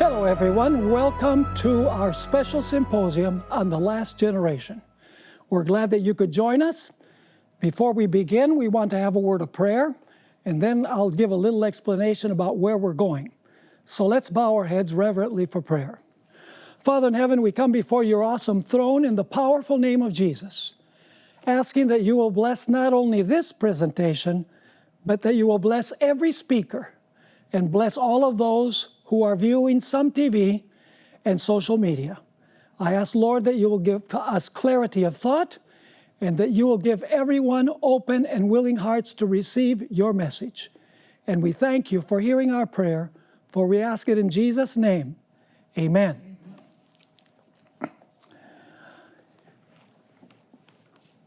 Hello everyone, welcome to our special symposium on the last generation. We're glad that you could join us. Before we begin, we want to have a word of prayer, and then I'll give a little explanation about where we're going. So let's bow our heads reverently for prayer. Father in heaven, we come before your awesome throne in the powerful name of Jesus, asking that you will bless not only this presentation, but that you will bless every speaker and bless all of those who are viewing SUMtv and social media. I ask, Lord, that you will give us clarity of thought and that you will give everyone open and willing hearts to receive your message. And we thank you for hearing our prayer, for we ask it in Jesus' name. Amen.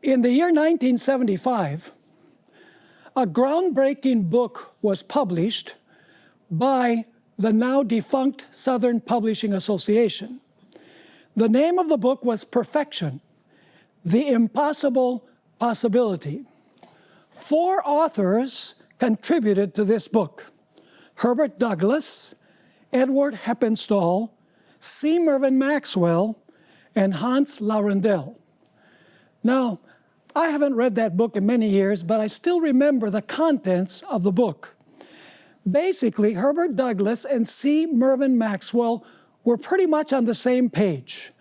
In the year 1975, a groundbreaking book was published by the now defunct Southern Publishing Association. The name of the book was Perfection, the Impossible Possibility. 4 authors contributed to this book: Herbert Douglas, Edward Heppenstall, C. Mervyn Maxwell, and Hans Laurendel. Now, I haven't read that book in many years, but I still remember the contents of the book. Basically, Herbert Douglas and C. Mervyn Maxwell were pretty much on the same page,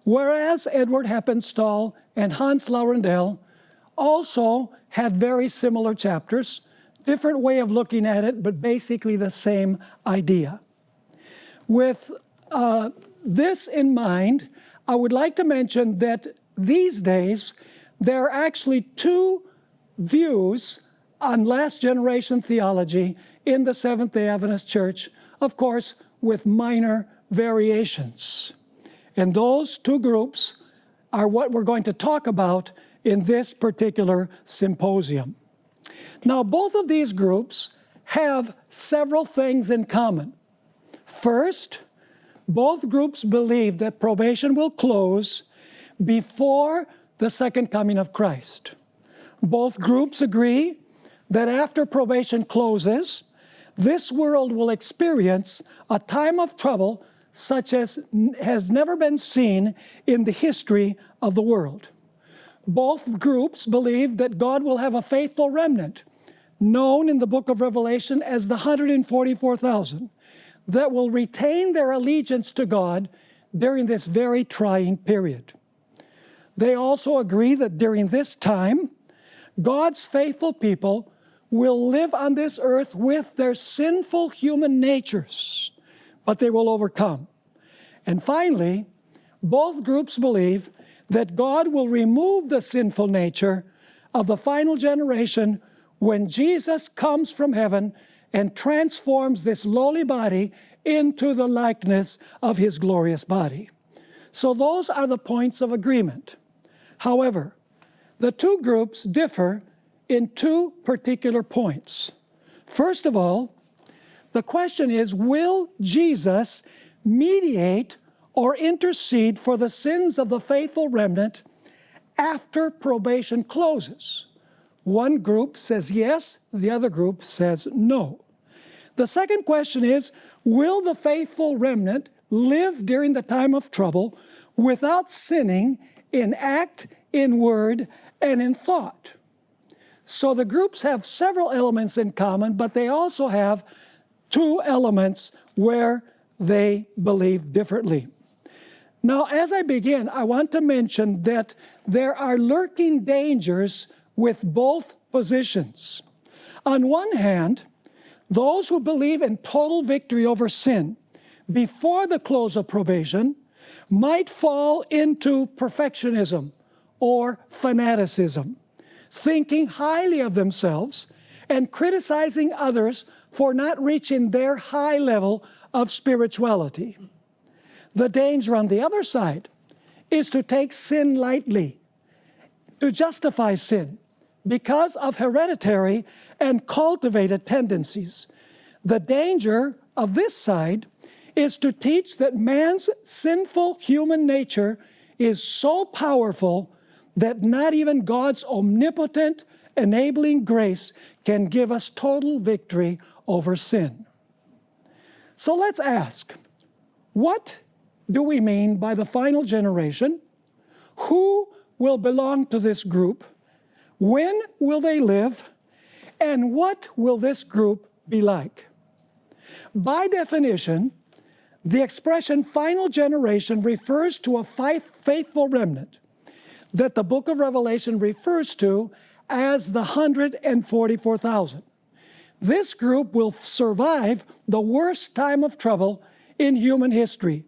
whereas Edward Heppenstall and Hans Laurendel also had very similar chapters, different way of looking at it, but basically the same idea. With this in mind, I would like to mention that these days, there are actually 2 views on last generation theology in the Seventh-day Adventist Church, of course, with minor variations. And those 2 groups are what we're going to talk about in this particular symposium. Now, both of these groups have several things in common. First, both groups believe that probation will close before the second coming of Christ. Both groups agree that after probation closes, this world will experience a time of trouble such as has never been seen in the history of the world. Both groups believe that God will have a faithful remnant, known in the book of Revelation as the 144,000, that will retain their allegiance to God during this very trying period. They also agree that during this time, God's faithful people will live on this earth with their sinful human natures, but they will overcome. And finally, both groups believe that God will remove the sinful nature of the final generation when Jesus comes from heaven and transforms this lowly body into the likeness of his glorious body. So those are the points of agreement. However, the 2 groups differ in 2 particular points. First of all, the question is, will Jesus mediate or intercede for the sins of the faithful remnant after probation closes? One group says yes, the other group says no. The second question is, will the faithful remnant live during the time of trouble without sinning in act, in word, and in thought? So the groups have several elements in common, but they also have 2 elements where they believe differently. Now, as I begin, I want to mention that there are lurking dangers with both positions. On one hand, those who believe in total victory over sin before the close of probation might fall into perfectionism or fanaticism, thinking highly of themselves and criticizing others for not reaching their high level of spirituality. The danger on the other side is to take sin lightly, to justify sin because of hereditary and cultivated tendencies. The danger of this side is to teach that man's sinful human nature is so powerful that not even God's omnipotent, enabling grace can give us total victory over sin. So let's ask, What do we mean by the final generation? Who will belong to this group? When will they live? And what will this group be like? By definition, the expression final generation refers to a faithful remnant that the book of Revelation refers to as the 144,000. This group will survive the worst time of trouble in human history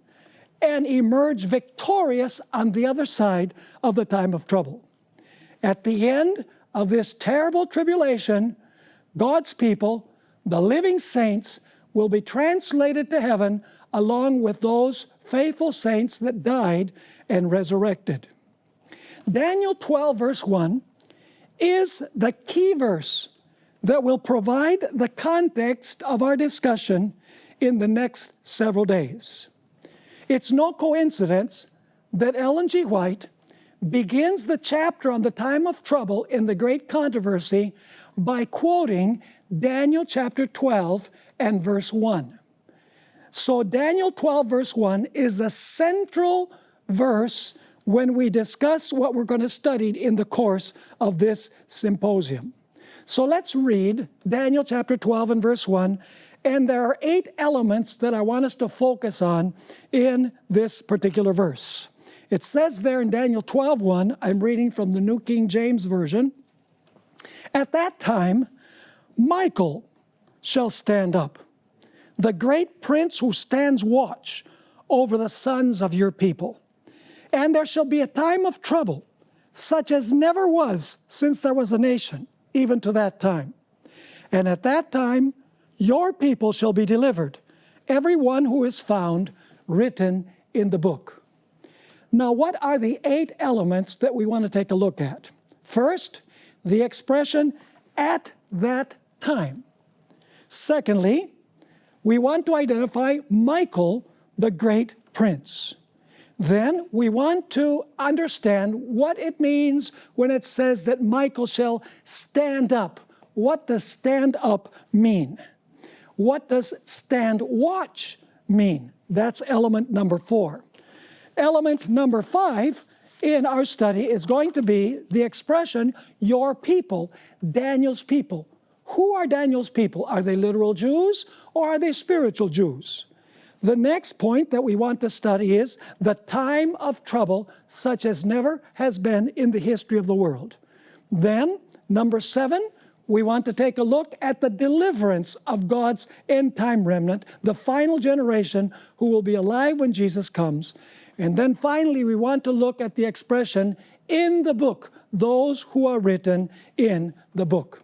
and emerge victorious on the other side of the time of trouble. At the end of this terrible tribulation, God's people, the living saints, will be translated to heaven along with those faithful saints that died and resurrected. Daniel 12, verse 1, is the key verse that will provide the context of our discussion in the next several days. It's no coincidence that Ellen G. White begins the chapter on the time of trouble in the Great Controversy by quoting Daniel chapter 12 and verse 1. So Daniel 12 verse 1 is the central verse when we discuss what we're going to study in the course of this symposium. So let's read Daniel chapter 12 and verse 1, and there are 8 elements that I want us to focus on in this particular verse. It says there in Daniel 12:1, I'm reading from the New King James Version, "At that time, Michael shall stand up, the great prince who stands watch over the sons of your people. And there shall be a time of trouble, such as never was since there was a nation, even to that time. And at that time, your people shall be delivered, every one who is found written in the book." Now, what are the 8 elements that we want to take a look at? First, the expression, "at that time." Secondly, we want to identify Michael, the great prince. Then we want to understand what it means when it says that Michael shall stand up. What does stand up mean? What does stand watch mean? That's element number 4. Element number 5 in our study is going to be the expression, your people, Daniel's people. Who are Daniel's people? Are they literal Jews or are they spiritual Jews? The next point that we want to study is the time of trouble such as never has been in the history of the world. Then, number 7, we want to take a look at the deliverance of God's end-time remnant, the final generation who will be alive when Jesus comes. And then finally, we want to look at the expression, in the book, those who are written in the book.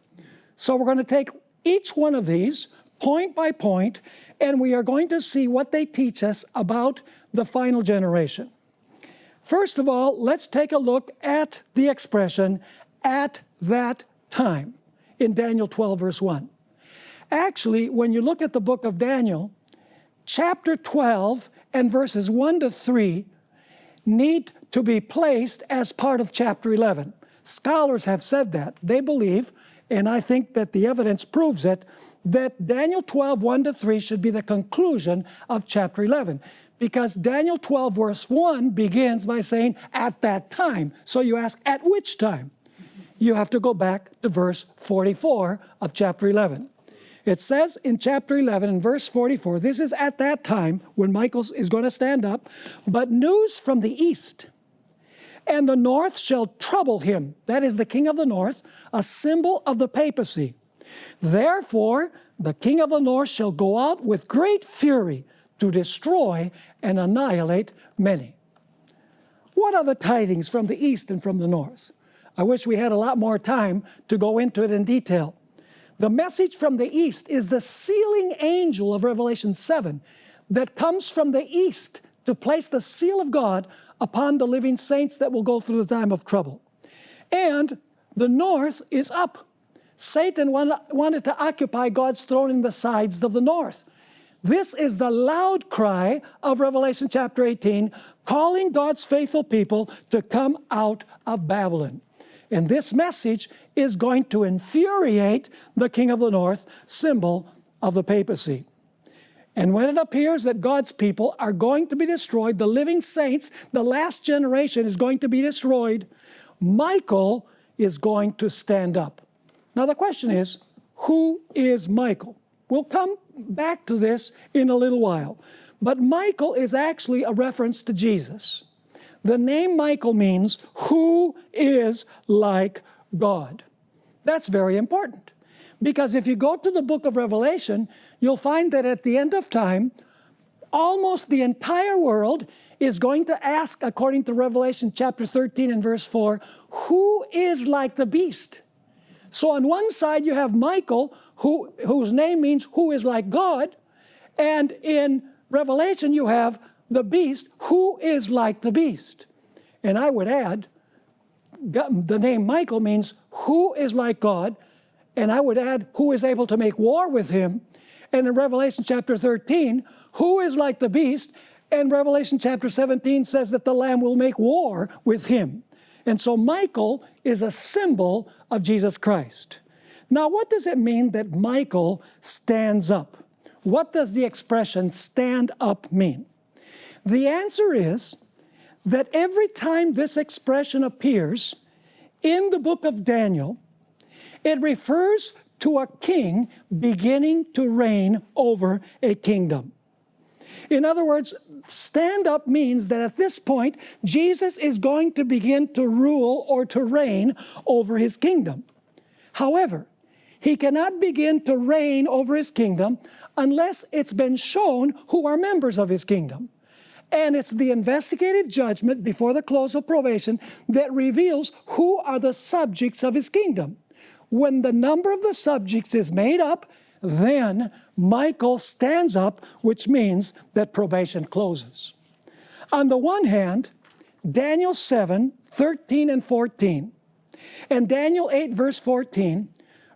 So we're going to take each one of these point by point, and we are going to see what they teach us about the final generation. First of all, let's take a look at the expression, "at that time," in Daniel 12, verse 1. Actually, when you look at the book of Daniel, chapter 12 and verses 1 to 3 need to be placed as part of chapter 11. Scholars have said that. They believe, and I think that the evidence proves it, that Daniel 12, 1 to 3 should be the conclusion of chapter 11. Because Daniel 12, verse 1 begins by saying, "at that time." So you ask, at which time? You have to go back to verse 44 of chapter 11. It says in chapter 11, in verse 44, this is at that time when Michael is going to stand up, "but news from the east, and the north shall trouble him." That is the king of the north, a symbol of the papacy. "Therefore, the king of the north shall go out with great fury to destroy and annihilate many." What are the tidings from the east and from the north? I wish we had a lot more time to go into it in detail. The message from the east is the sealing angel of Revelation 7 that comes from the east to place the seal of God upon the living saints that will go through the time of trouble. And the north is up. Satan wanted to occupy God's throne in the sides of the north. This is the loud cry of Revelation chapter 18, calling God's faithful people to come out of Babylon. And this message is going to infuriate the king of the north, symbol of the papacy. And when it appears that God's people are going to be destroyed, the living saints, the last generation is going to be destroyed, Michael is going to stand up. Now the question is, who is Michael? We'll come back to this in a little while. But Michael is actually a reference to Jesus. The name Michael means, who is like God. That's very important. Because if you go to the book of Revelation, you'll find that at the end of time, almost the entire world is going to ask, according to Revelation chapter 13 and verse 4, who is like the beast? So on one side you have Michael, whose name means who is like God, and in Revelation you have the beast, who is like the beast. And I would add, the name Michael means who is like God, and I would add, who is able to make war with him. And in Revelation chapter 13, who is like the beast? And Revelation chapter 17 says that the Lamb will make war with him. And so Michael is a symbol of Jesus Christ. Now, what does it mean that Michael stands up? What does the expression stand up mean? The answer is that every time this expression appears in the book of Daniel, it refers to a king beginning to reign over a kingdom. In other words, stand up means that at this point, Jesus is going to begin to rule or to reign over his kingdom. However, he cannot begin to reign over his kingdom unless it's been shown who are members of his kingdom. And it's the investigative judgment before the close of probation that reveals who are the subjects of his kingdom. When the number of the subjects is made up, then Michael stands up, which means that probation closes. On the one hand, Daniel 7, 13 and 14, and Daniel 8, verse 14,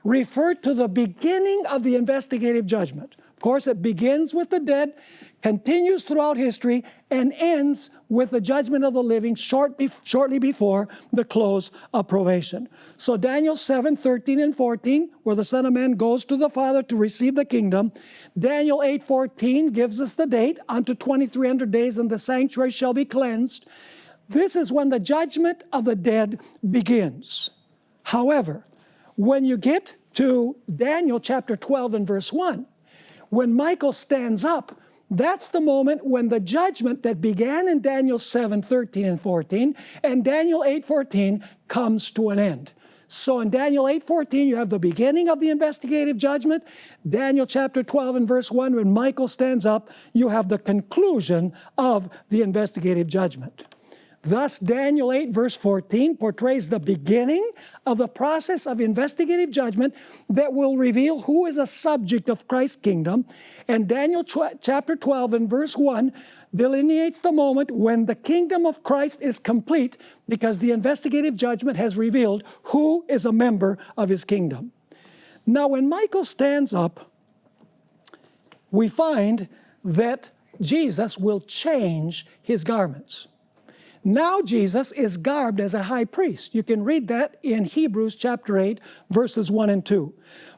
refer to the beginning of the investigative judgment. Of course, it begins with the dead, continues throughout history, and ends with the judgment of the living shortly before the close of probation. So Daniel 7, 13 and 14, where the Son of Man goes to the Father to receive the kingdom. Daniel 8, 14 gives us the date, unto 2300 days, and the sanctuary shall be cleansed. This is when the judgment of the dead begins. However, when you get to Daniel chapter 12 and verse 1, when Michael stands up, that's the moment when the judgment that began in Daniel 7, 13 and 14, and Daniel 8, 14 comes to an end. So in Daniel 8, 14, you have the beginning of the investigative judgment. Daniel chapter 12 and verse 1, when Michael stands up, you have the conclusion of the investigative judgment. Thus, Daniel 8, verse 14 portrays the beginning of the process of investigative judgment that will reveal who is a subject of Christ's kingdom. And Daniel chapter 12 and verse 1 delineates the moment when the kingdom of Christ is complete, because the investigative judgment has revealed who is a member of his kingdom. Now, when Michael stands up, we find that Jesus will change his garments. Now Jesus is garbed as a high priest. You can read that in Hebrews chapter 8, verses 1 and 2.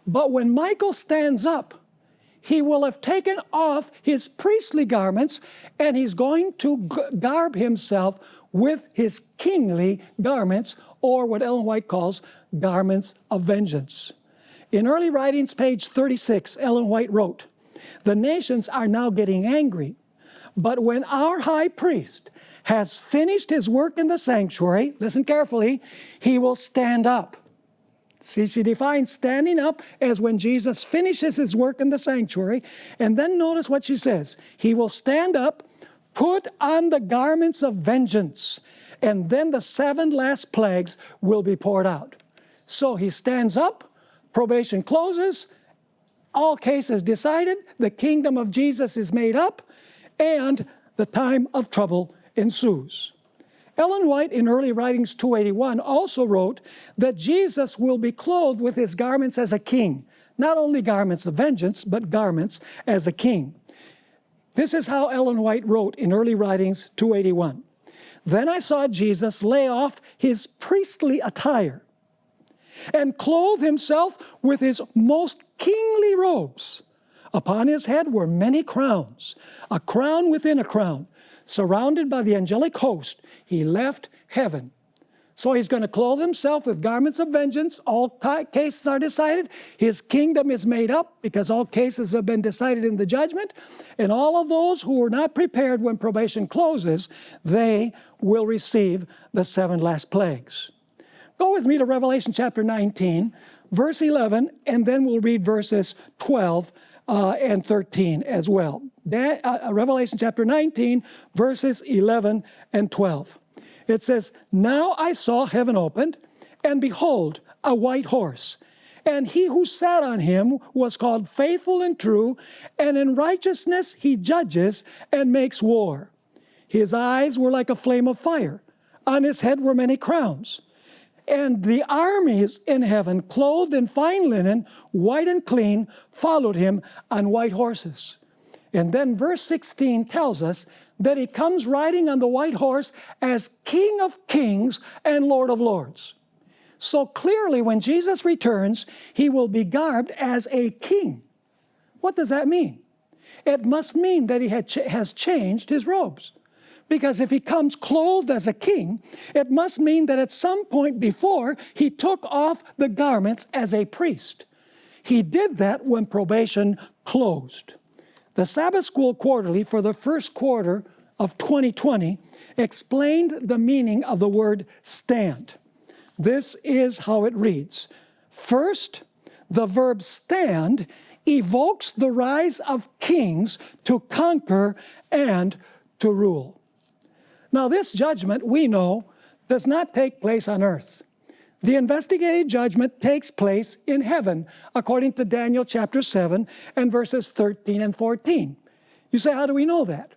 But when Michael stands up, he will have taken off his priestly garments, and he's going to garb himself with his kingly garments, or what Ellen White calls garments of vengeance. In early writings, page 36, Ellen White wrote, "The nations are now getting angry, but when our high priest has finished his work in the sanctuary," listen carefully, "he will stand up." See, she defines standing up as when Jesus finishes his work in the sanctuary. And then notice what she says. "He will stand up, put on the garments of vengeance, and then the 7 last plagues will be poured out." So he stands up, probation closes, all cases decided, the kingdom of Jesus is made up, and the time of trouble ensues. Ellen White, in early writings 281, also wrote that Jesus will be clothed with his garments as a king. Not only garments of vengeance, but garments as a king. This is how Ellen White wrote in early writings 281. "Then I saw Jesus lay off his priestly attire and clothe himself with his most kingly robes, Upon his head were many crowns, a crown within a crown. Surrounded by the angelic host, he left heaven. So he's going to clothe himself with garments of vengeance. All cases are decided. His kingdom is made up because all cases have been decided in the judgment. And all of those who were not prepared when probation closes, they will receive the 7 last plagues. Go with me to Revelation chapter 19, verse 11, and then we'll read verses 12 and 13 as well. Revelation chapter 19, verses 11 and 12. It says, "Now I saw heaven opened, and behold, a white horse. And he who sat on him was called Faithful and True, and in righteousness he judges and makes war. His eyes were like a flame of fire. On his head were many crowns. And the armies in heaven, clothed in fine linen, white and clean, followed him on white horses." And then verse 16 tells us that he comes riding on the white horse as King of Kings and Lord of Lords. So clearly when Jesus returns, he will be garbed as a king. What does that mean? It must mean that he has changed his robes. Because if he comes clothed as a king, it must mean that at some point before, he took off the garments as a priest. He did that when probation closed. The Sabbath School Quarterly for the first quarter of 2020 explained the meaning of the word stand. This is how it reads. First, the verb stand evokes the rise of kings to conquer and to rule. Now, this judgment, we know, does not take place on earth. The investigative judgment takes place in heaven, according to Daniel chapter 7 and verses 13 and 14. You say, how do we know that?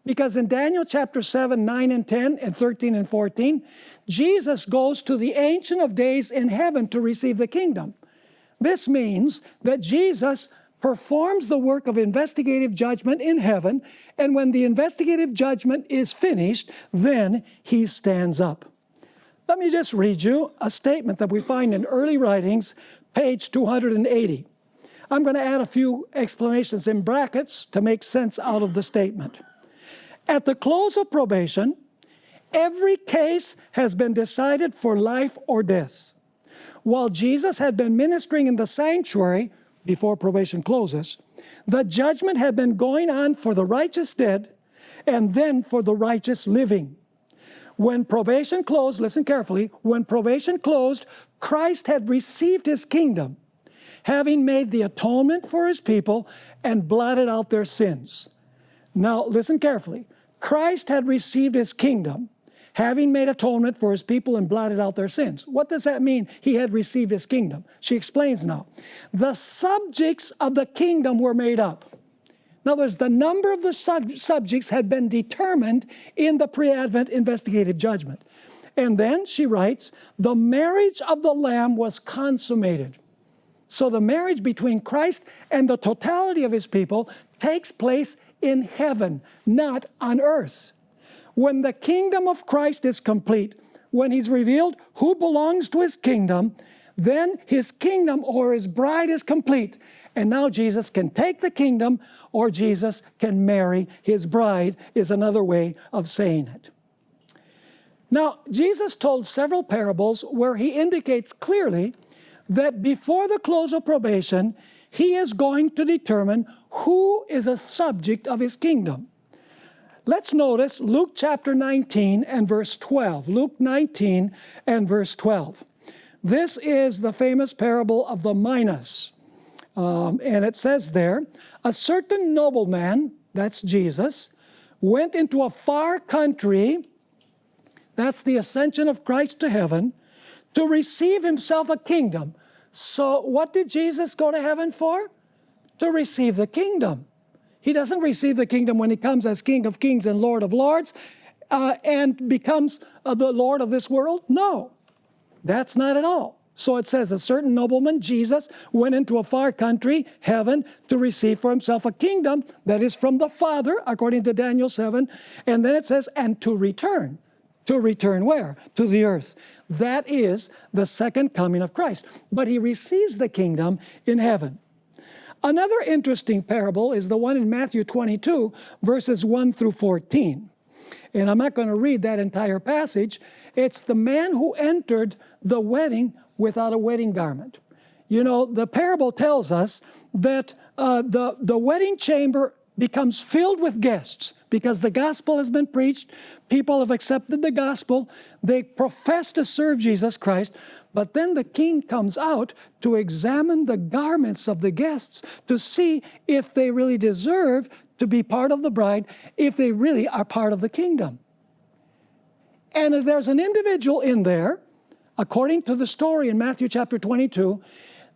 Because in Daniel chapter 7, 9 and 10 and 13 and 14, Jesus goes to the Ancient of Days in heaven to receive the kingdom. This means that Jesus performs the work of investigative judgment in heaven, and when the investigative judgment is finished, then he stands up. Let me just read you a statement that we find in early writings, page 280. I'm going to add a few explanations in brackets to make sense out of the statement. At the close of probation, every case has been decided for life or death. While Jesus had been ministering in the sanctuary before probation closes, the judgment had been going on for the righteous dead and then for the righteous living. When probation closed, listen carefully, when probation closed, Christ had received his kingdom, having made the atonement for his people and blotted out their sins. Now, listen carefully. Christ had received his kingdom, having made atonement for his people and blotted out their sins. What does that mean, he had received his kingdom? She explains now. The subjects of the kingdom were made up. In other words, the number of the subjects had been determined in the pre-advent investigative judgment. And then she writes, the marriage of the Lamb was consummated. So the marriage between Christ and the totality of his people takes place in heaven, not on earth. When the kingdom of Christ is complete, when he's revealed who belongs to his kingdom, then his kingdom or his bride is complete. And now Jesus can take the kingdom, or Jesus can marry his bride, is another way of saying it. Now, Jesus told several parables where he indicates clearly that before the close of probation, he is going to determine who is a subject of his kingdom. Let's notice Luke chapter 19 and verse 12. Luke 19 and verse 12. This is the famous parable of the minas. And it says there, a certain nobleman, that's Jesus, went into a far country, that's the ascension of Christ to heaven, to receive himself a kingdom. So what did Jesus go to heaven for? To receive the kingdom. He doesn't receive the kingdom when he comes as King of Kings and Lord of Lords and becomes the Lord of this world. No, that's not at all. So it says a certain nobleman, Jesus, went into a far country, heaven, to receive for himself a kingdom that is from the Father, according to Daniel 7. And then it says, and to return. To return where? To the earth. That is the second coming of Christ. But he receives the kingdom in heaven. Another interesting parable is the one in Matthew 22, verses 1 through 14. And I'm not going to read that entire passage. It's the man who entered the wedding without a wedding garment. You know, the parable tells us that the wedding chamber becomes filled with guests because the gospel has been preached. People have accepted the gospel. They profess to serve Jesus Christ. But then the king comes out to examine the garments of the guests to see if they really deserve to be part of the bride, if they really are part of the kingdom. And there's an individual in there, according to the story in Matthew chapter 22,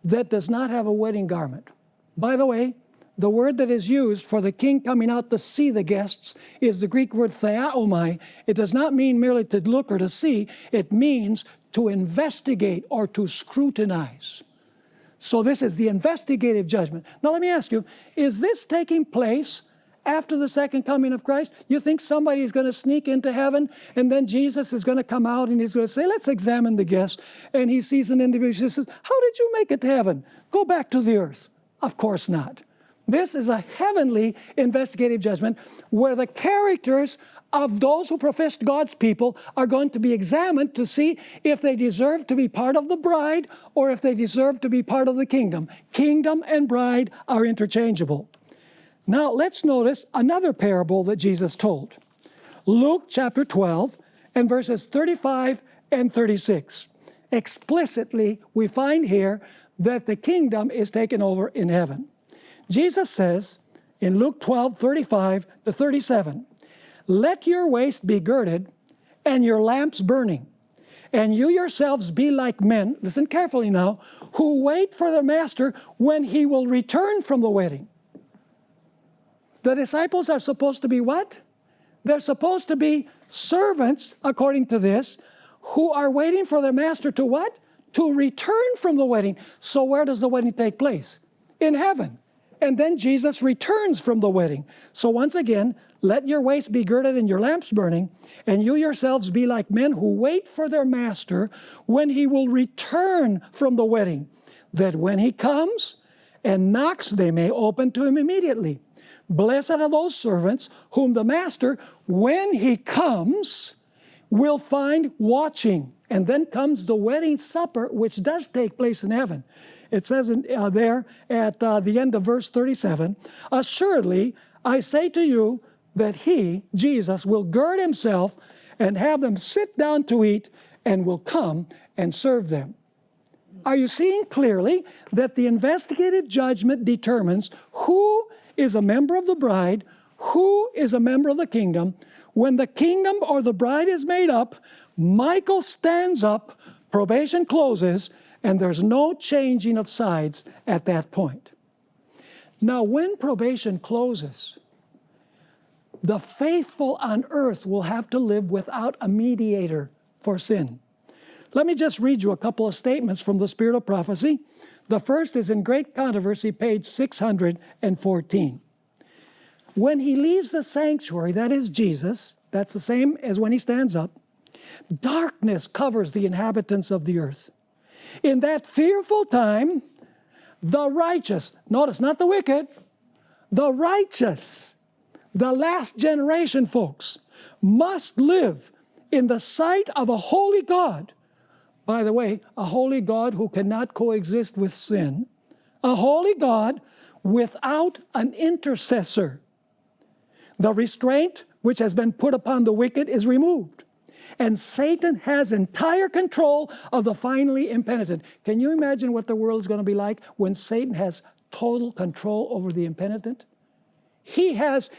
that does not have a wedding garment. By the way, the word that is used for the king coming out to see the guests is the Greek word theaomai. It does not mean merely to look or to see. It means to investigate or to scrutinize. So this is the investigative judgment. Now let me ask you, is this taking place after the second coming of Christ? You think somebody is going to sneak into heaven and then Jesus is going to come out and he's going to say, let's examine the guests. And he sees an individual and says, how did you make it to heaven? Go back to the earth. Of course not. This is a heavenly investigative judgment where the characters of those who profess God's people are going to be examined to see if they deserve to be part of the bride or if they deserve to be part of the kingdom. Kingdom and bride are interchangeable. Now let's notice another parable that Jesus told. Luke chapter 12 and verses 35 and 36. Explicitly, we find here that the kingdom is taken over in heaven. Jesus says in Luke 12, 35 to 37, let your waist be girded and your lamps burning, and you yourselves be like men, listen carefully now, who wait for their master when he will return from the wedding. The disciples are supposed to be what? They're supposed to be servants, according to this, who are waiting for their master to what? To return from the wedding. So where does the wedding take place? In heaven. And then Jesus returns from the wedding. So once again, let your waist be girded and your lamps burning, and you yourselves be like men who wait for their master when he will return from the wedding, that when he comes and knocks, they may open to him immediately. Blessed are those servants whom the master, when he comes, will find watching. And then comes the wedding supper, which does take place in heaven. It says there at the end of verse 37, assuredly, I say to you that he, Jesus, will gird himself and have them sit down to eat and will come and serve them. Are you seeing clearly that the investigative judgment determines who is a member of the bride, who is a member of the kingdom? When the kingdom or the bride is made up, Michael stands up, probation closes, and there's no changing of sides at that point. Now, when probation closes, the faithful on earth will have to live without a mediator for sin. Let me just read you a couple of statements from the Spirit of Prophecy. The first is in Great Controversy, page 614. When he leaves the sanctuary, that is Jesus, that's the same as when he stands up, darkness covers the inhabitants of the earth. In that fearful time, the righteous, notice not the wicked, the righteous, the last generation folks, must live in the sight of a holy God. By the way, a holy God who cannot coexist with sin, a holy God without an intercessor. The restraint which has been put upon the wicked is removed. And Satan has entire control of the finally impenitent. Can you imagine what the world is going to be like when Satan has total control over the impenitent? He has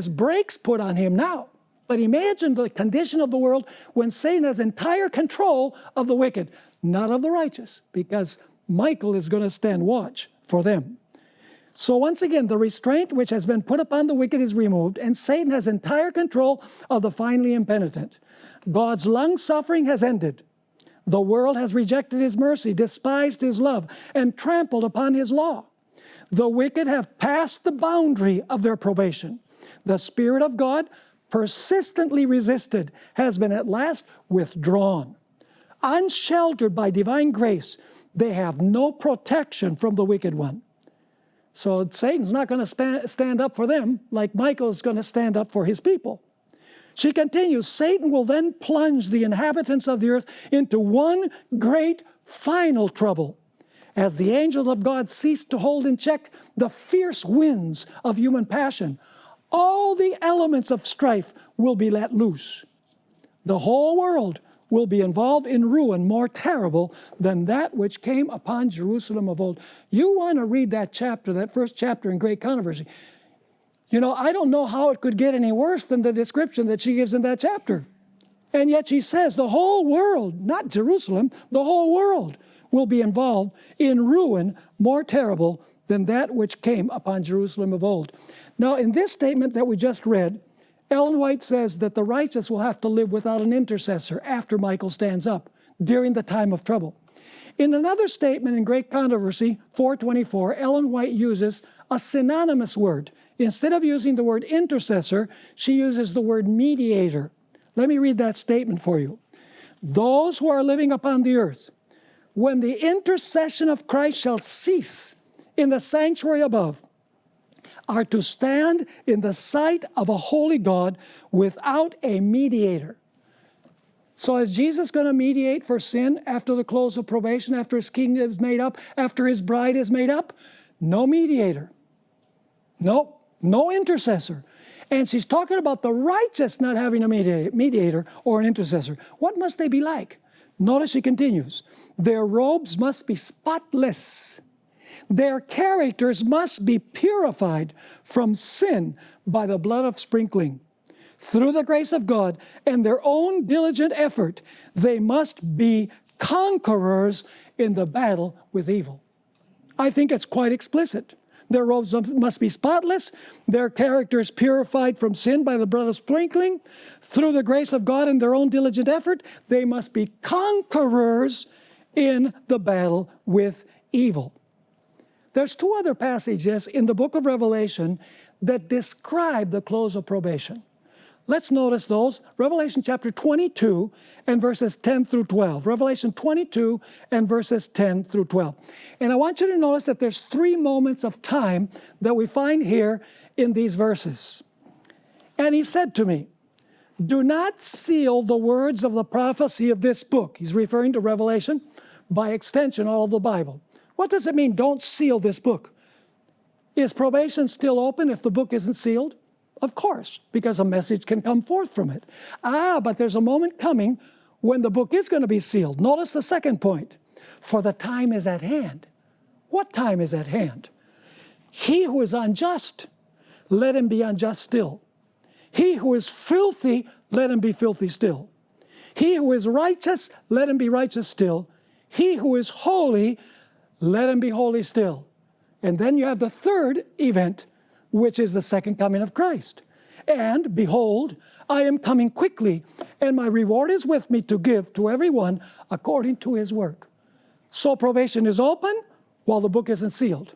brakes put on him now. But imagine the condition of the world when Satan has entire control of the wicked, not of the righteous, because Michael is going to stand watch for them. So once again, the restraint which has been put upon the wicked is removed, and Satan has entire control of the finally impenitent. God's long-suffering has ended. The world has rejected his mercy, despised his love, and trampled upon his law. The wicked have passed the boundary of their probation. The Spirit of God, persistently resisted, has been at last withdrawn. Unsheltered by divine grace, they have no protection from the wicked one. So Satan's not going to stand up for them like Michael is going to stand up for his people. She continues, Satan will then plunge the inhabitants of the earth into one great final trouble, as the angels of God cease to hold in check the fierce winds of human passion. All the elements of strife will be let loose. The whole world will be involved in ruin more terrible than that which came upon Jerusalem of old. You want to read that chapter, that first chapter in Great Controversy. You know, I don't know how it could get any worse than the description that she gives in that chapter. And yet she says the whole world, not Jerusalem, the whole world will be involved in ruin more terrible than that which came upon Jerusalem of old. Now, in this statement that we just read, Ellen White says that the righteous will have to live without an intercessor after Michael stands up during the time of trouble. In another statement in Great Controversy 424, Ellen White uses a synonymous word. Instead of using the word intercessor, she uses the word mediator. Let me read that statement for you. Those who are living upon the earth, when the intercession of Christ shall cease in the sanctuary above, are to stand in the sight of a holy God without a mediator. So is Jesus going to mediate for sin after the close of probation, after his kingdom is made up, after his bride is made up? No mediator. No intercessor. And she's talking about the righteous not having a mediator or an intercessor. What must they be like? Notice she continues. Their robes must be spotless. Their characters must be purified from sin by the blood of sprinkling. Through the grace of God and their own diligent effort, they must be conquerors in the battle with evil. I think it's quite explicit. Their robes must be spotless, their characters purified from sin by the blood of sprinkling. Through the grace of God and their own diligent effort, they must be conquerors in the battle with evil. There's two other passages in the book of Revelation that describe the close of probation. Let's notice those. Revelation chapter 22 and verses 10 through 12. Revelation 22 and verses 10 through 12. And I want you to notice that there's three moments of time that we find here in these verses. And he said to me, do not seal the words of the prophecy of this book. He's referring to Revelation, by extension, all of the Bible. What does it mean, don't seal this book? Is probation still open if the book isn't sealed? Of course, because a message can come forth from it. But there's a moment coming when the book is going to be sealed. Notice the second point. For the time is at hand. What time is at hand? He who is unjust, let him be unjust still. He who is filthy, let him be filthy still. He who is righteous, let him be righteous still. He who is holy, let him be holy still. And then you have the third event, which is the second coming of Christ. And behold, I am coming quickly, and my reward is with me to give to everyone according to his work. So probation is open while the book isn't sealed.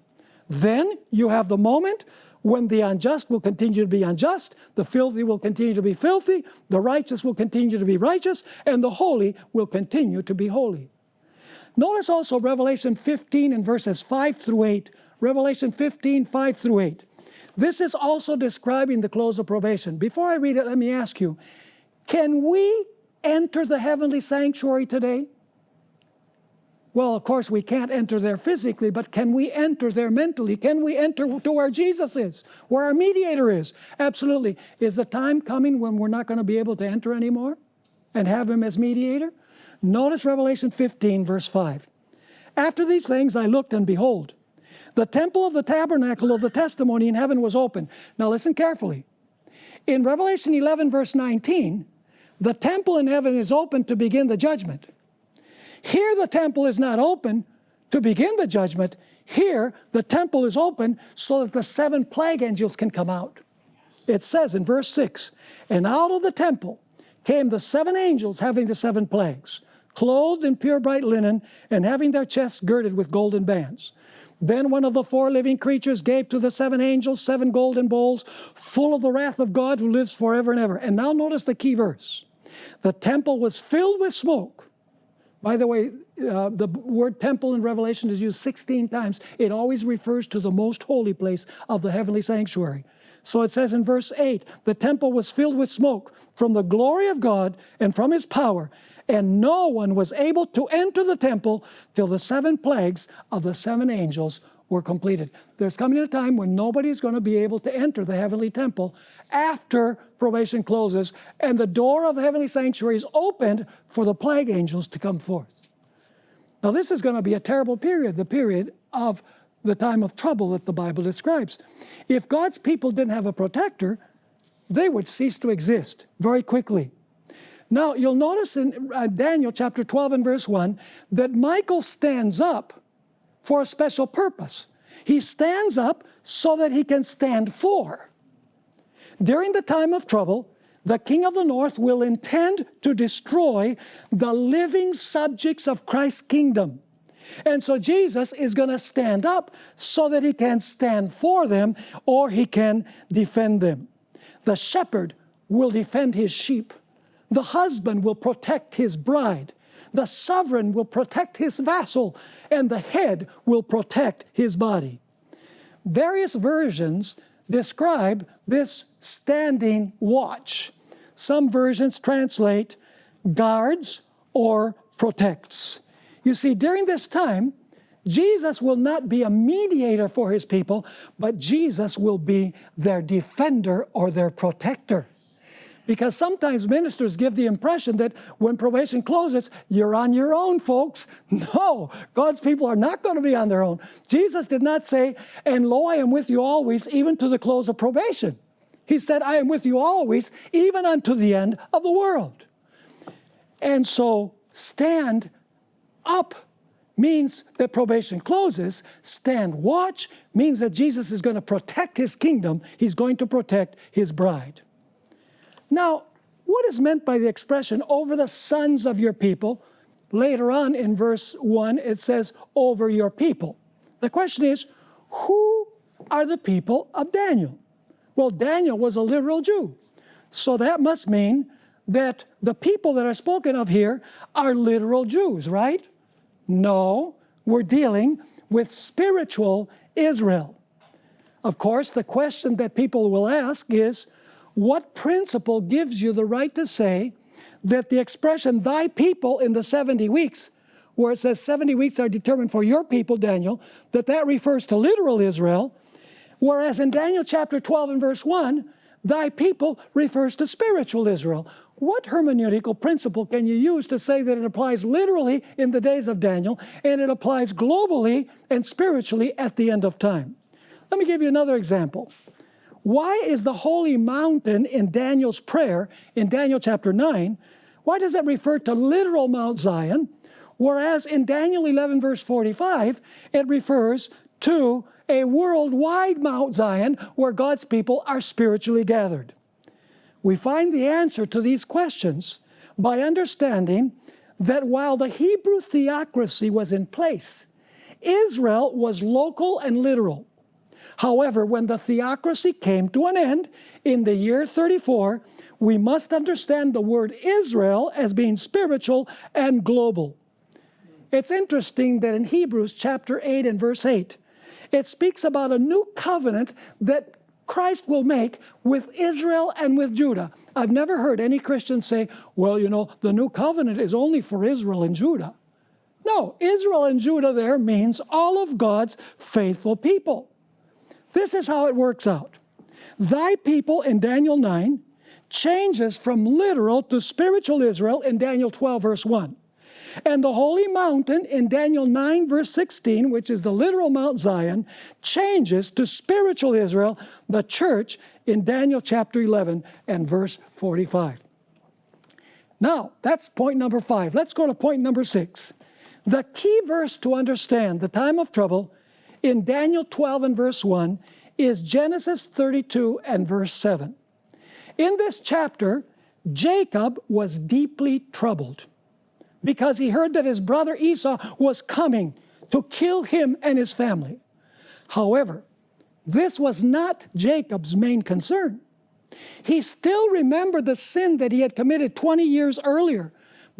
Then you have the moment when the unjust will continue to be unjust, the filthy will continue to be filthy, the righteous will continue to be righteous, and the holy will continue to be holy. Notice also Revelation 15 and verses 5 through 8. Revelation 15, 5 through 8. This is also describing the close of probation. Before I read it, let me ask you, can we enter the heavenly sanctuary today? Well, of course, we can't enter there physically, but can we enter there mentally? Can we enter to where Jesus is, where our mediator is? Absolutely. Is the time coming when we're not going to be able to enter anymore and have him as mediator? Notice Revelation 15, verse 5. After these things I looked, and behold, the temple of the tabernacle of the testimony in heaven was open. Now listen carefully. In Revelation 11, verse 19, the temple in heaven is open to begin the judgment. Here the temple is not open to begin the judgment. Here the temple is open so that the 7 plague angels can come out. It says in verse 6, and out of the temple came the 7 angels having the 7 plagues, clothed in pure bright linen, and having their chests girded with golden bands. Then one of the 4 living creatures gave to the 7 angels 7 golden bowls, full of the wrath of God who lives forever and ever. And now notice the key verse. The temple was filled with smoke By the way, the word temple in Revelation is used 16 times. It always refers to the most holy place of the heavenly sanctuary. So it says in verse 8, the temple was filled with smoke from the glory of God and from his power, and no one was able to enter the temple till the 7 plagues of the 7 angels were completed. There's coming a time when nobody's going to be able to enter the heavenly temple after probation closes and the door of the heavenly sanctuary is opened for the plague angels to come forth. Now this is going to be a terrible period, the period of the time of trouble that the Bible describes. If God's people didn't have a protector, they would cease to exist very quickly. Now you'll notice in Daniel chapter 12 and verse 1 that Michael stands up for a special purpose. He stands up so that he can stand for. During the time of trouble, the king of the north will intend to destroy the living subjects of Christ's kingdom. And so Jesus is going to stand up so that he can stand for them or he can defend them. The shepherd will defend his sheep. The husband will protect his bride. The sovereign will protect his vassal, and the head will protect his body. Various versions describe this standing watch. Some versions translate guards or protects. You see, during this time, Jesus will not be a mediator for his people, but Jesus will be their defender or their protector. Because sometimes ministers give the impression that when probation closes, you're on your own, folks. No, God's people are not going to be on their own. Jesus did not say, and lo, I am with you always, even to the close of probation. He said, I am with you always, even unto the end of the world. And so, stand up means that probation closes. Stand watch means that Jesus is going to protect his kingdom. He's going to protect his bride. Now, what is meant by the expression, over the sons of your people? Later on in verse 1, it says, over your people. The question is, who are the people of Daniel? Well, Daniel was a literal Jew. So that must mean that the people that are spoken of here are literal Jews, right? No, we're dealing with spiritual Israel. Of course, the question that people will ask is, what principle gives you the right to say that the expression, thy people in the 70 weeks, where it says 70 weeks are determined for your people, Daniel, that refers to literal Israel, whereas in Daniel chapter 12 and verse 1, thy people refers to spiritual Israel. What hermeneutical principle can you use to say that it applies literally in the days of Daniel and it applies globally and spiritually at the end of time? Let me give you another example. Why is the holy mountain in Daniel's prayer, in Daniel chapter 9, why does it refer to literal Mount Zion, whereas in Daniel 11 verse 45, it refers to a worldwide Mount Zion where God's people are spiritually gathered? We find the answer to these questions by understanding that while the Hebrew theocracy was in place, Israel was local and literal. However, when the theocracy came to an end in the year 34, we must understand the word Israel as being spiritual and global. It's interesting that in Hebrews chapter 8 and verse 8, it speaks about a new covenant that Christ will make with Israel and with Judah. I've never heard any Christian say, well, you know, the new covenant is only for Israel and Judah. No, Israel and Judah there means all of God's faithful people. This is how it works out. Thy people in Daniel 9 changes from literal to spiritual Israel in Daniel 12 verse 1. And the holy mountain in Daniel 9 verse 16, which is the literal Mount Zion, changes to spiritual Israel, the church, in Daniel chapter 11 and verse 45. Now, that's point number 5. Let's go to point number 6. The key verse to understand the time of trouble in Daniel 12 and verse 1 is Genesis 32 and verse 7. In this chapter, Jacob was deeply troubled because he heard that his brother Esau was coming to kill him and his family. However, this was not Jacob's main concern. He still remembered the sin that he had committed 20 years earlier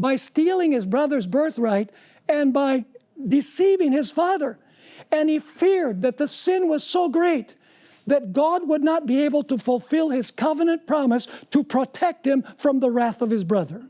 by stealing his brother's birthright and by deceiving his father. And he feared that the sin was so great that God would not be able to fulfill his covenant promise to protect him from the wrath of his brother.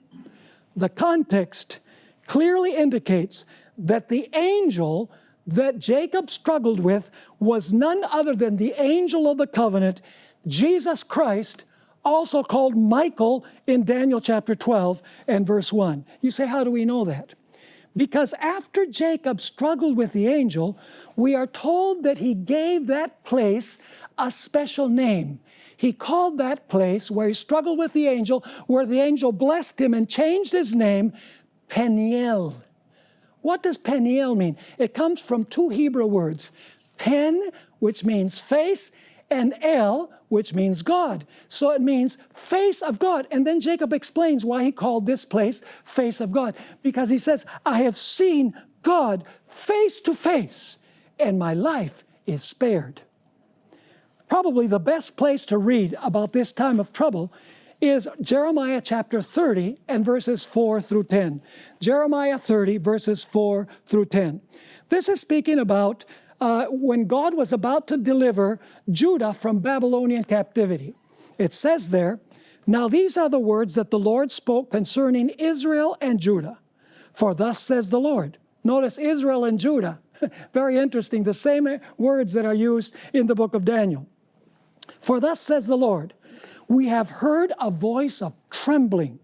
The context clearly indicates that the angel that Jacob struggled with was none other than the angel of the covenant, Jesus Christ, also called Michael in Daniel chapter 12 and verse 1. You say, how do we know that? Because after Jacob struggled with the angel, we are told that he gave that place a special name. He called that place where he struggled with the angel, where the angel blessed him and changed his name, Peniel. What does Peniel mean? It comes from two Hebrew words, Pen, which means face, and El, which means God. So it means face of God. And then Jacob explains why he called this place face of God. Because he says, I have seen God face to face, and my life is spared. Probably the best place to read about this time of trouble is Jeremiah chapter 30 and verses 4 through 10. Jeremiah 30 verses 4 through 10. This is speaking about when God was about to deliver Judah from Babylonian captivity. It says there, now these are the words that the Lord spoke concerning Israel and Judah. For thus says the Lord. Notice Israel and Judah. Very interesting, the same words that are used in the book of Daniel. For thus says the Lord, we have heard a voice of trembling,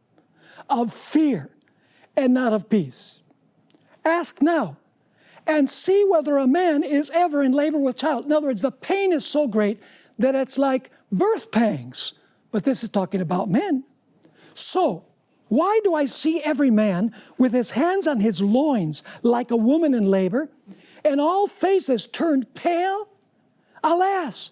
of fear, and not of peace. Ask now, and see whether a man is ever in labor with child. In other words, the pain is so great that it's like birth pangs. But this is talking about men. So, why do I see every man with his hands on his loins like a woman in labor, and all faces turned pale? Alas,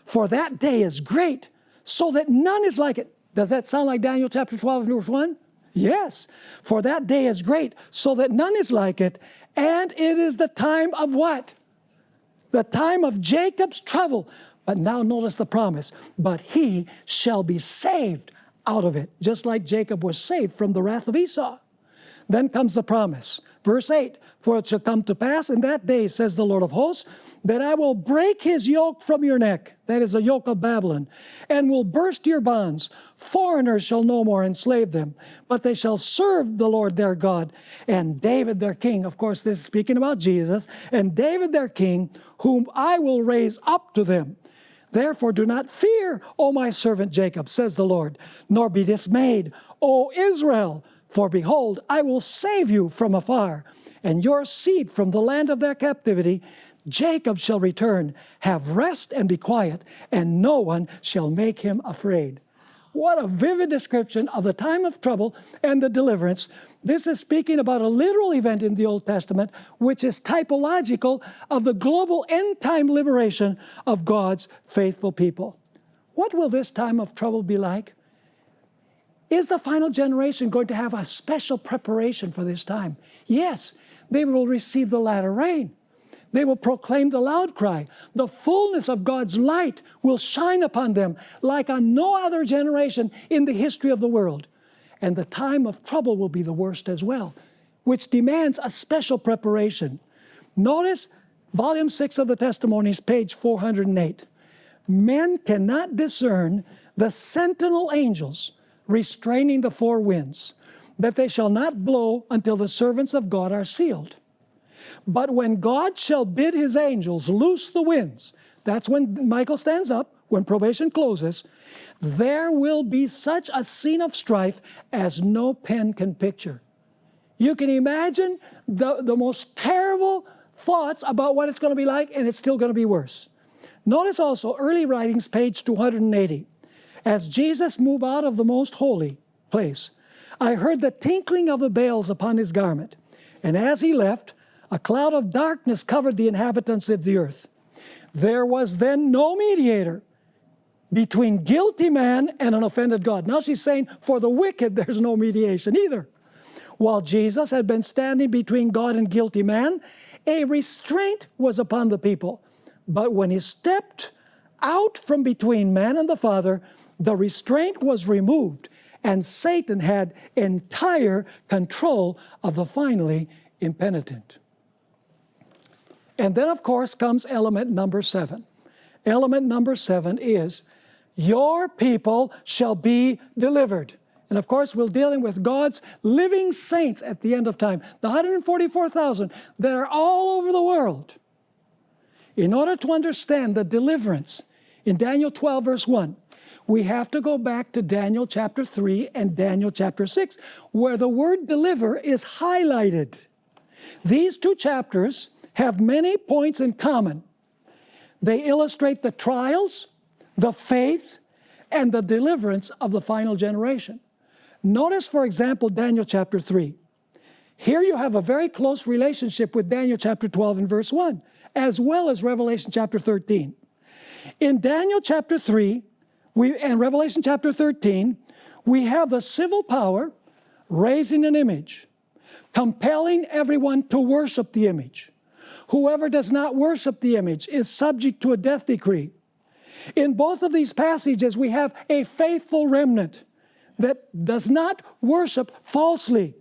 for that day is great, so that none is like it. Does that sound like Daniel chapter 12 verse 1? Yes. For that day is great, so that none is like it. And it is the time of what? The time of Jacob's trouble. But now notice the promise. But he shall be saved out of it, just like Jacob was saved from the wrath of Esau. Then comes the promise. Verse 8, for it shall come to pass in that day, says the Lord of hosts, that I will break his yoke from your neck, that is the yoke of Babylon, and will burst your bonds. Foreigners shall no more enslave them, but they shall serve the Lord their God, and David their king. Of course, this is speaking about Jesus, and David their king, whom I will raise up to them. Therefore do not fear, O my servant Jacob, says the Lord, nor be dismayed, O Israel, for behold, I will save you from afar, and your seed from the land of their captivity. Jacob shall return, have rest and be quiet, and no one shall make him afraid. What a vivid description of the time of trouble and the deliverance. This is speaking about a literal event in the Old Testament, which is typological of the global end-time liberation of God's faithful people. What will this time of trouble be like? Is the final generation going to have a special preparation for this time? Yes, they will receive the latter rain. They will proclaim the loud cry. The fullness of God's light will shine upon them like on no other generation in the history of the world. And the time of trouble will be the worst as well, which demands a special preparation. Notice volume 6 of the Testimonies, page 408. Men cannot discern the sentinel angels restraining the four winds, that they shall not blow until the servants of God are sealed. But when God shall bid his angels loose the winds, that's when Michael stands up, when probation closes, there will be such a scene of strife as no pen can picture. You can imagine the most terrible thoughts about what it's going to be like, and it's still going to be worse. Notice also early writings, page 280. As Jesus moved out of the most holy place, I heard the tinkling of the bells upon his garment. And as he left, a cloud of darkness covered the inhabitants of the earth. There was then no mediator between guilty man and an offended God. Now she's saying, for the wicked, there's no mediation either. While Jesus had been standing between God and guilty man, a restraint was upon the people. But when he stepped out from between man and the Father, the restraint was removed, and Satan had entire control of the finally impenitent. And then, of course, comes element number 7. Element number 7 is, your people shall be delivered. And of course, we're dealing with God's living saints at the end of time, the 144,000 that are all over the world. In order to understand the deliverance in Daniel 12, verse 1, we have to go back to Daniel chapter 3 and Daniel chapter 6, where the word deliver is highlighted. These two chapters have many points in common. They illustrate the trials, the faith, and the deliverance of the final generation. Notice, for example, Daniel chapter 3. Here you have a very close relationship with Daniel chapter 12 and verse 1, as well as Revelation chapter 13. In Daniel chapter 3 and Revelation chapter 13, we have the civil power raising an image, compelling everyone to worship the image. Whoever does not worship the image is subject to a death decree. In both of these passages, we have a faithful remnant that does not worship falsely.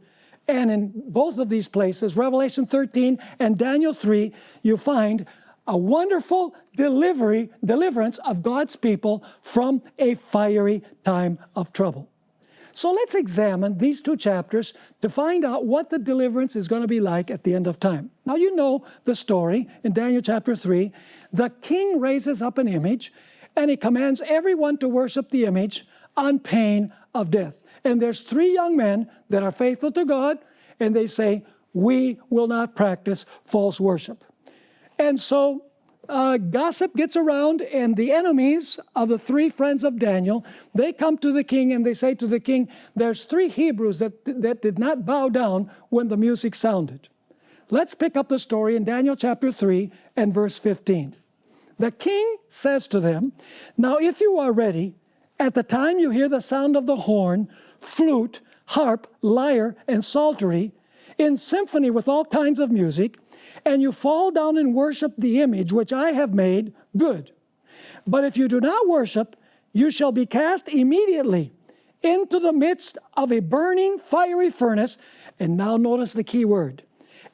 And in both of these places, Revelation 13 and Daniel 3, you find a wonderful deliverance of God's people from a fiery time of trouble. So let's examine these two chapters to find out what the deliverance is going to be like at the end of time. Now you know the story in Daniel chapter 3. The king raises up an image and he commands everyone to worship the image on pain of death. And there's 3 young men that are faithful to God, and they say, we will not practice false worship. And so gossip gets around, and the enemies of the 3 friends of Daniel, they come to the king and they say to the king, there's 3 Hebrews that did not bow down when the music sounded. Let's pick up the story in Daniel chapter 3 and verse 15. The king says to them, now if you are ready, at the time you hear the sound of the horn, flute, harp, lyre, and psaltery, in symphony with all kinds of music, and you fall down and worship the image which I have made, good. But if you do not worship, you shall be cast immediately into the midst of a burning fiery furnace. And now notice the key word.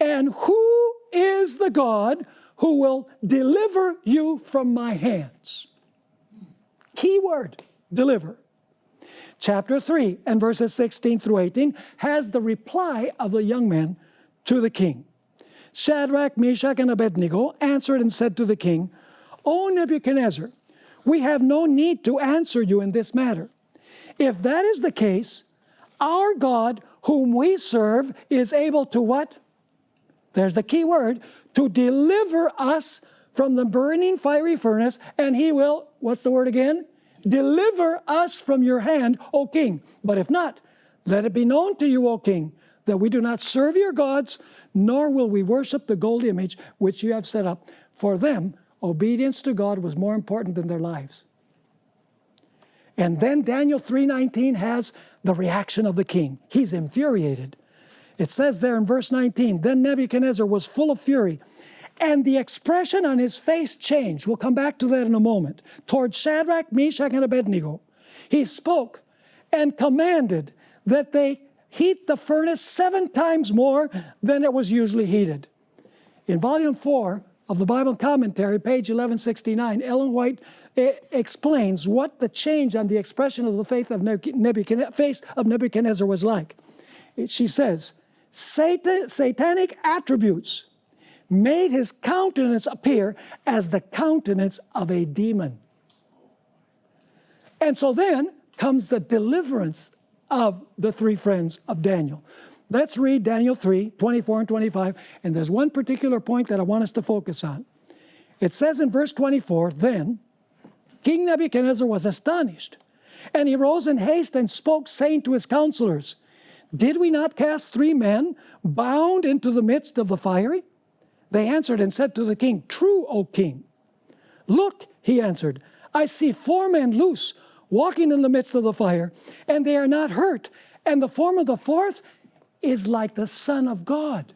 And who is the God who will deliver you from my hands? Key word. Deliver. Chapter 3 and verses 16 through 18 has the reply of the young men to the king. Shadrach, Meshach, and Abednego answered and said to the king, O Nebuchadnezzar, we have no need to answer you in this matter. If that is the case, our God whom we serve is able to what? There's the key word, to deliver us from the burning fiery furnace, and he will, what's the word again? Deliver us from your hand, O king. But if not, let it be known to you, O king, that we do not serve your gods, nor will we worship the gold image which you have set up. For them, obedience to God was more important than their lives. And then Daniel 3:19 has the reaction of the king. He's infuriated. It says there in verse 19, then Nebuchadnezzar was full of fury, and the expression on his face changed. We'll come back to that in a moment. Towards Shadrach, Meshach, and Abednego, he spoke and commanded that they heat the furnace 7 times more than it was usually heated. In volume 4 of the Bible Commentary, page 1169, Ellen White explains what the change on the expression of the face of Nebuchadnezzar was like. She says, satanic attributes made his countenance appear as the countenance of a demon. And so then comes the deliverance of the 3 friends of Daniel. Let's read Daniel 3, 24 and 25, and there's one particular point that I want us to focus on. It says in verse 24, then King Nebuchadnezzar was astonished, and he rose in haste and spoke, saying to his counselors, did we not cast 3 men bound into the midst of the fiery? They answered and said to the king, true, O king. Look, he answered, I see 4 men loose, walking in the midst of the fire, and they are not hurt. And the form of the 4th is like the Son of God.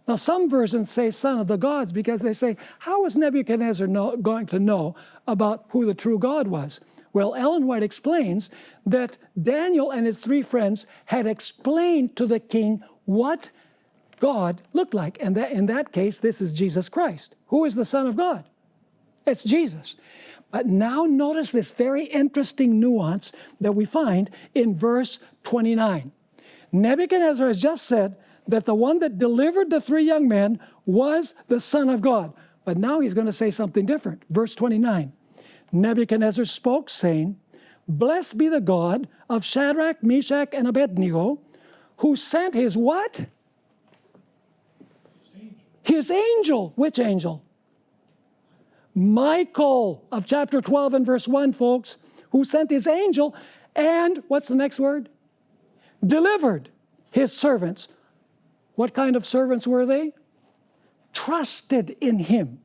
Now, some versions say Son of the gods because they say, how is Nebuchadnezzar going to know about who the true God was? Well, Ellen White explains that Daniel and his three friends had explained to the king what God looked like. And that, in that case, this is Jesus Christ. Who is the Son of God? It's Jesus. But now notice this very interesting nuance that we find in verse 29. Nebuchadnezzar has just said that the one that delivered the three young men was the Son of God. But now he's going to say something different. Verse 29. Nebuchadnezzar spoke, saying, "Blessed be the God of Shadrach, Meshach, and Abednego, who sent his" what? His angel. Which angel? Michael of chapter 12 and verse 1, folks, who sent his angel and, what's the next word? Delivered his servants. What kind of servants were they? Trusted in him.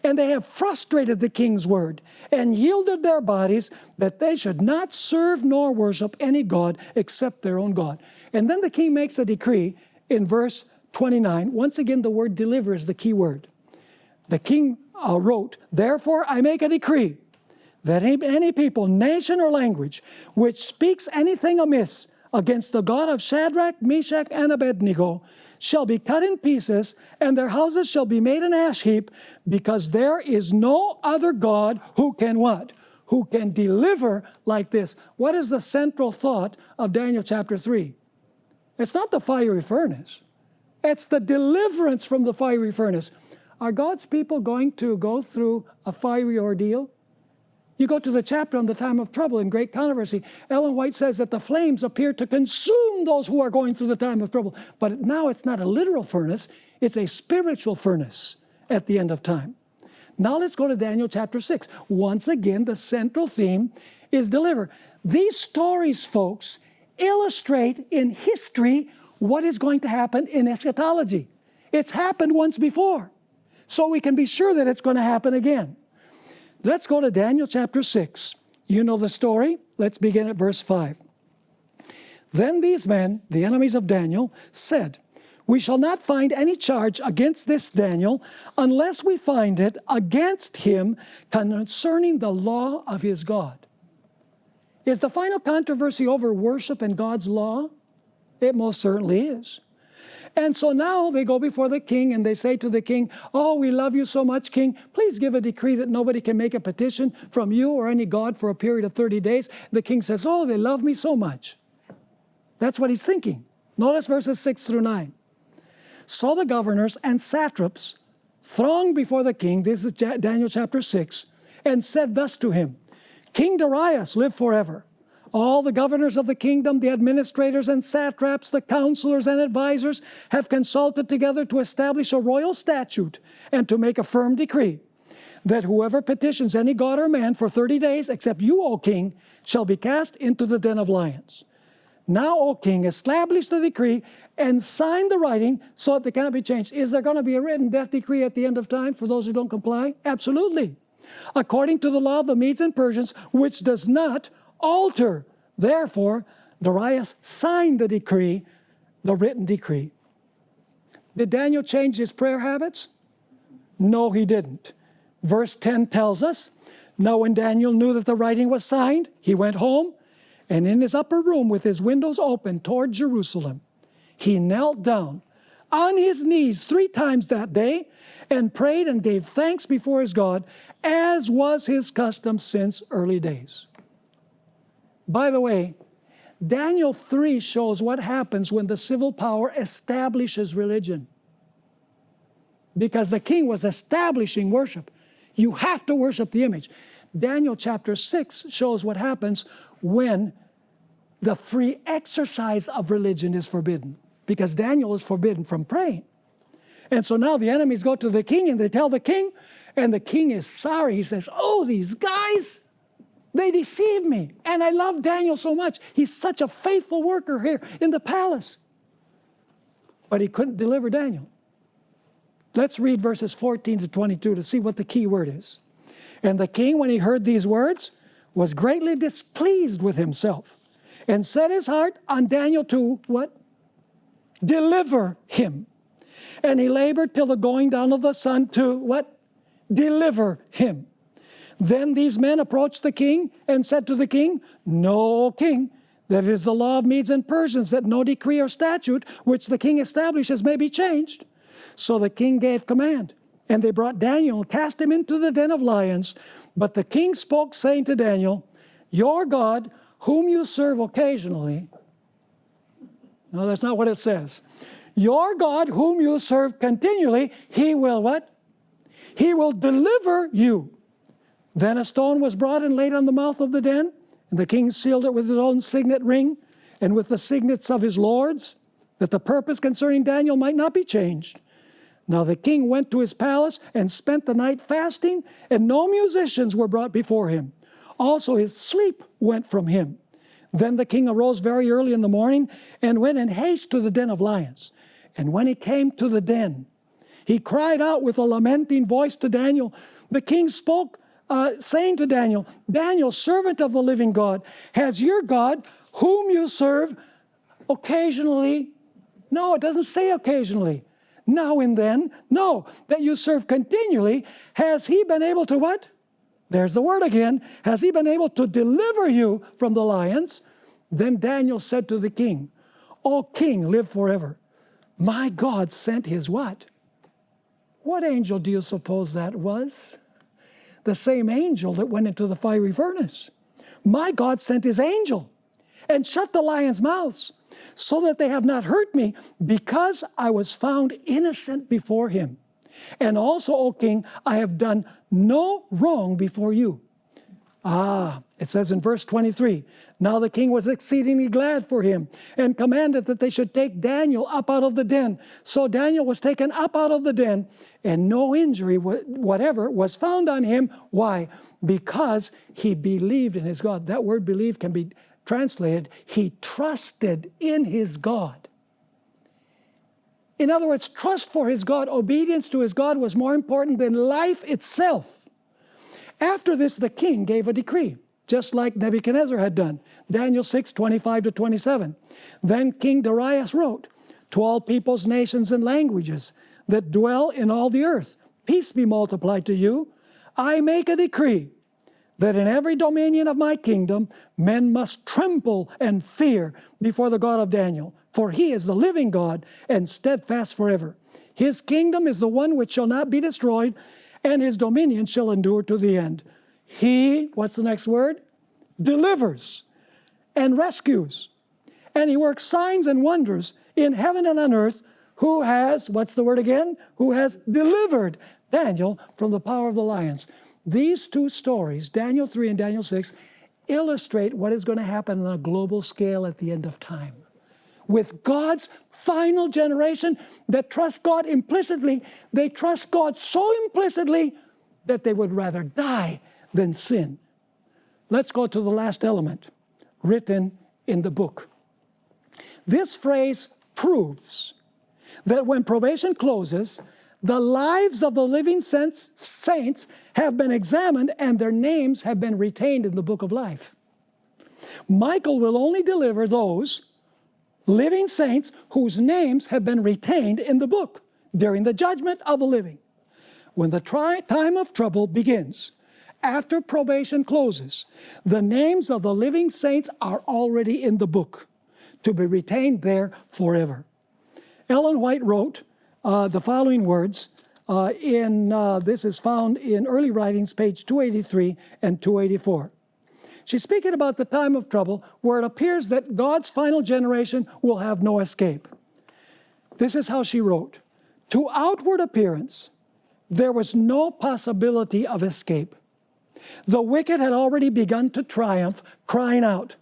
And they have frustrated the king's word and yielded their bodies that they should not serve nor worship any god except their own God. And then the king makes a decree in verse 29. Once again, the word deliver is the key word. The king wrote, "Therefore I make a decree that any people, nation, or language which speaks anything amiss against the God of Shadrach, Meshach, and Abednego shall be cut in pieces, and their houses shall be made an ash heap, because there is no other God who can" what? Who can deliver like this. What is the central thought of Daniel chapter 3? It's not the fiery furnace. It's the deliverance from the fiery furnace. Are God's people going to go through a fiery ordeal? You go to the chapter on the time of trouble and great controversy. Ellen White says that the flames appear to consume those who are going through the time of trouble. But now it's not a literal furnace, it's a spiritual furnace at the end of time. Now let's go to Daniel chapter 6. Once again, the central theme is deliver. These stories, folks, illustrate in history what is going to happen in eschatology. It's happened once before, so we can be sure that it's going to happen again. Let's go to Daniel chapter 6. You know the story. Let's begin at verse 5. Then these men, the enemies of Daniel, said, "We shall not find any charge against this Daniel unless we find it against him concerning the law of his God." Is the final controversy over worship and God's law? It most certainly is. And so now they go before the king and they say to the king, "Oh, we love you so much, king. Please give a decree that nobody can make a petition from you or any god for a period of 30 days. The king says, "Oh, they love me so much." That's what he's thinking. Notice verses 6 through 9. So the governors and satraps thronged before the king, this is Daniel chapter 6, and said thus to him, "King Darius, live forever. All the governors of the kingdom, the administrators and satraps, the counselors and advisors have consulted together to establish a royal statute and to make a firm decree that whoever petitions any god or man for 30 days, except you, O king, shall be cast into the den of lions. Now, O king, establish the decree and sign the writing so that they cannot be changed." Is there going to be a written death decree at the end of time for those who don't comply? Absolutely. "According to the law of the Medes and Persians, which does not alter." Therefore, Darius signed the decree, the written decree. Did Daniel change his prayer habits? No, he didn't. Verse 10 tells us, "Now when Daniel knew that the writing was signed, he went home, and in his upper room with his windows open toward Jerusalem, he knelt down on his knees 3 times that day and prayed and gave thanks before his God, as was his custom since early days." By the way, Daniel 3 shows what happens when the civil power establishes religion. Because the king was establishing worship. You have to worship the image. Daniel chapter 6 shows what happens when the free exercise of religion is forbidden. Because Daniel is forbidden from praying. And so now the enemies go to the king and they tell the king, and the king is sorry. He says, "Oh, these guys, they deceived me, and I love Daniel so much. He's such a faithful worker here in the palace." But he couldn't deliver Daniel. Let's read verses 14 to 22 to see what the key word is. "And the king, when he heard these words, was greatly displeased with himself, and set his heart on Daniel to" what? "Deliver him. And he labored till the going down of the sun to" what? "Deliver him. Then these men approached the king and said to the king, "Know, O king, that it is the law of Medes and Persians that no decree or statute which the king establishes may be changed." So the king gave command, and they brought Daniel and cast him into the den of lions. But the king spoke, saying to Daniel, "Your God, whom you serve occasionally," no, that's not what it says. "Your God, whom you serve continually, he will" what? "He will deliver you." Then a stone was brought and laid on the mouth of the den, and the king sealed it with his own signet ring and with the signets of his lords, that the purpose concerning Daniel might not be changed. Now the king went to his palace and spent the night fasting, and no musicians were brought before him. Also his sleep went from him. Then the king arose very early in the morning and went in haste to the den of lions. And when he came to the den, he cried out with a lamenting voice to Daniel. The king spoke, saying to Daniel, "Daniel, servant of the living God, has your God, whom you serve occasionally," no, it doesn't say occasionally, now and then, no, that you serve continually, "has he been able to" what? There's the word again. "Has he been able to deliver you from the lions?" Then Daniel said to the king, "O king, live forever. My God sent his" what? What angel do you suppose that was? The same angel that went into the fiery furnace. "My God sent his angel and shut the lions' mouths, so that they have not hurt me, because I was found innocent before him. And also, O king, I have done no wrong before you." It says in verse 23, "Now the king was exceedingly glad for him, and commanded that they should take Daniel up out of the den. So Daniel was taken up out of the den, and no injury whatever was found on him." Why? Because he believed in his God. That word "believe" can be translated, he trusted in his God. In other words, trust for his God, obedience to his God was more important than life itself. After this, the king gave a decree, just like Nebuchadnezzar had done. Daniel 6, 25 to 27. Then King Darius wrote, "To all peoples, nations, and languages that dwell in all the earth, peace be multiplied to you. I make a decree that in every dominion of my kingdom, men must tremble and fear before the God of Daniel. For he is the living God and steadfast forever. His kingdom is the one which shall not be destroyed, and his dominion shall endure to the end. He," what's the next word? "Delivers and rescues. And he works signs and wonders in heaven and on earth, who has," what's the word again? "Who has delivered Daniel from the power of the lions." These two stories, Daniel 3 and Daniel 6, illustrate what is going to happen on a global scale at the end of time. With God's final generation that trust God implicitly, they trust God so implicitly that they would rather die than sin. Let's go to the last element, written in the book. This phrase proves that when probation closes, the lives of the living saints have been examined and their names have been retained in the book of life. Michael will only deliver those living saints whose names have been retained in the book during the judgment of the living. When the time of trouble begins, after probation closes, the names of the living saints are already in the book to be retained there forever. Ellen White wrote the following words. This is found in Early Writings, page 283 and 284. She's speaking about the time of trouble where it appears that God's final generation will have no escape. This is how she wrote. "To outward appearance, there was no possibility of escape. The wicked had already begun to triumph, crying out,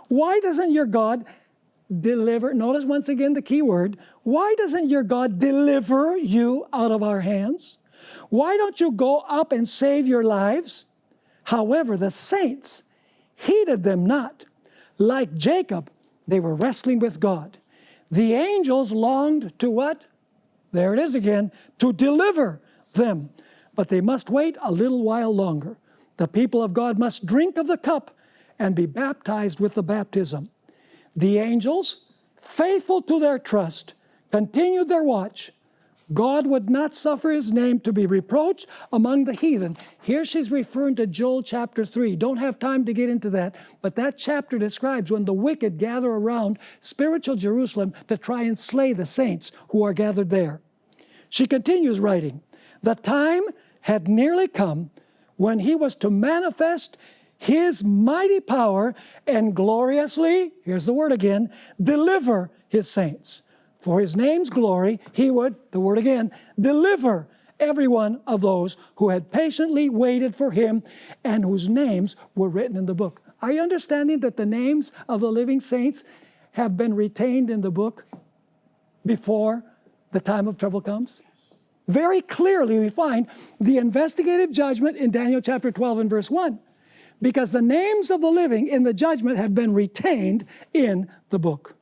'Why doesn't your God deliver?'" Notice once again the key word. "Why doesn't your God deliver you out of our hands? Why don't you go up and save your lives?' However, the saints heeded them not. Like Jacob, they were wrestling with God. The angels longed to" what? There it is again, "to deliver them. But they must wait a little while longer. The people of God must drink of the cup and be baptized with the baptism. The angels, faithful to their trust, continued their watch, God would not suffer his name to be reproached among the heathen. Here she's referring to Joel chapter 3. Don't have time to get into that, but that chapter describes when the wicked gather around spiritual Jerusalem to try and slay the saints who are gathered there. She continues writing, the time had nearly come when he was to manifest his mighty power and gloriously, here's the word again, deliver his saints. For his name's glory, he would, the word again, deliver every one of those who had patiently waited for him and whose names were written in the book. Are you understanding that the names of the living saints have been retained in the book before the time of trouble comes? Very clearly we find the investigative judgment in Daniel chapter 12 and verse 1, because the names of the living in the judgment have been retained in the book.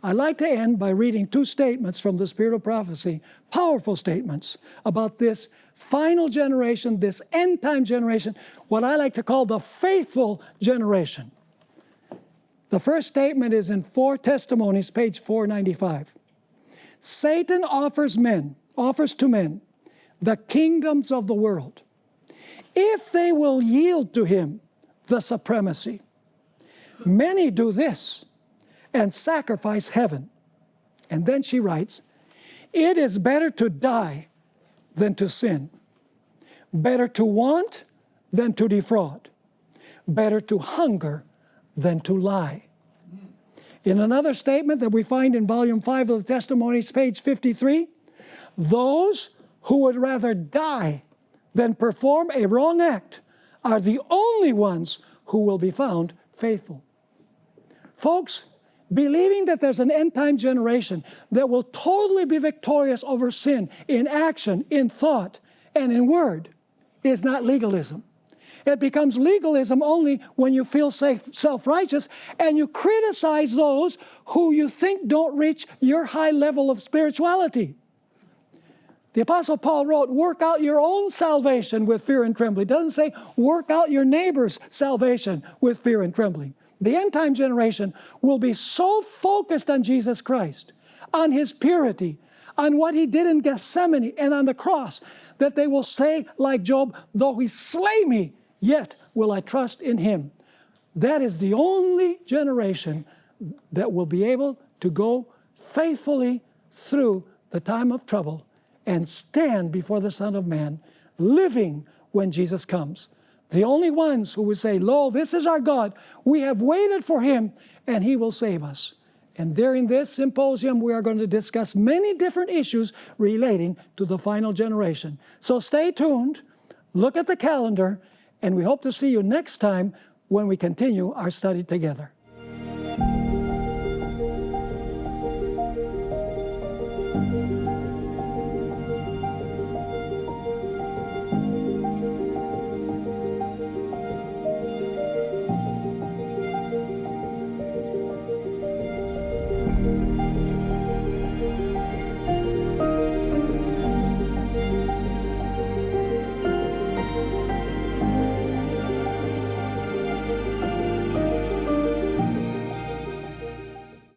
I'd like to end by reading two statements from the Spirit of Prophecy, powerful statements about this final generation, this end-time generation, what I like to call the faithful generation. The first statement is in 4 Testimonies, page 495. Satan offers to men the kingdoms of the world, if they will yield to him the supremacy. Many do this and sacrifice heaven. And then she writes, it is better to die than to sin, better to want than to defraud, better to hunger than to lie. In another statement that we find in volume 5 of the Testimonies, page 53, those who would rather die than perform a wrong act are the only ones who will be found faithful. Folks, believing that there's an end-time generation that will totally be victorious over sin in action, in thought, and in word is not legalism. It becomes legalism only when you feel self-righteous and you criticize those who you think don't reach your high level of spirituality. The Apostle Paul wrote, work out your own salvation with fear and trembling. It doesn't say work out your neighbor's salvation with fear and trembling. The end-time generation will be so focused on Jesus Christ, on his purity, on what he did in Gethsemane and on the cross, that they will say, like Job, though he slay me, yet will I trust in him. That is the only generation that will be able to go faithfully through the time of trouble and stand before the Son of Man, living when Jesus comes. The only ones who will say, lo, this is our God. We have waited for him, and he will save us. And during this symposium, we are going to discuss many different issues relating to the final generation. So stay tuned, look at the calendar, and we hope to see you next time when we continue our study together.